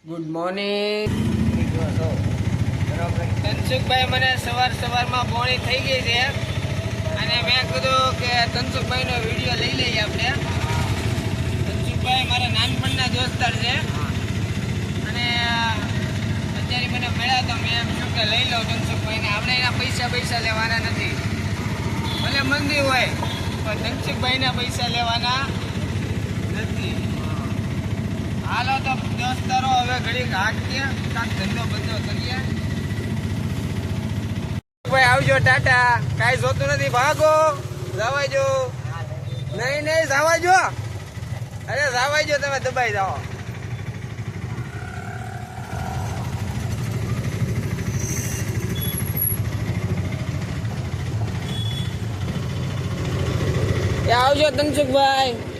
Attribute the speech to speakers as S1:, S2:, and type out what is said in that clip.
S1: Good morning. તનસુખભાઈ મને સવારમાં બોણી થઈ ગઈ છે અને મેં કીધું કે તનસુખભાઈનો વિડીયો લઈ લઈએ આપણે. તનસુખભાઈ મારા નાનપણના દોસ્તાર છે અને અત્યારે મને મળ્યા તો મેં એમ શું કે લઈ લઉં તનસુખભાઈને. આપણે એના પૈસા લેવાના નથી, ભલે મંદી હોય પણ તનસુખભાઈના પૈસા લેવાના નથી. હાલો તો દોસ્તારો હવે ઘડીક હાકીએ, કાંક ધંધો બંધો કરીએ. ભાઈ આવજો, ટાટા. કાંઈ જોતું નથી, ભાગો. જવા જો. નહીં જવા જો. અરે જવા જો, તમે દબાઈ જાઓ. આવજો તનસુખભાઈ.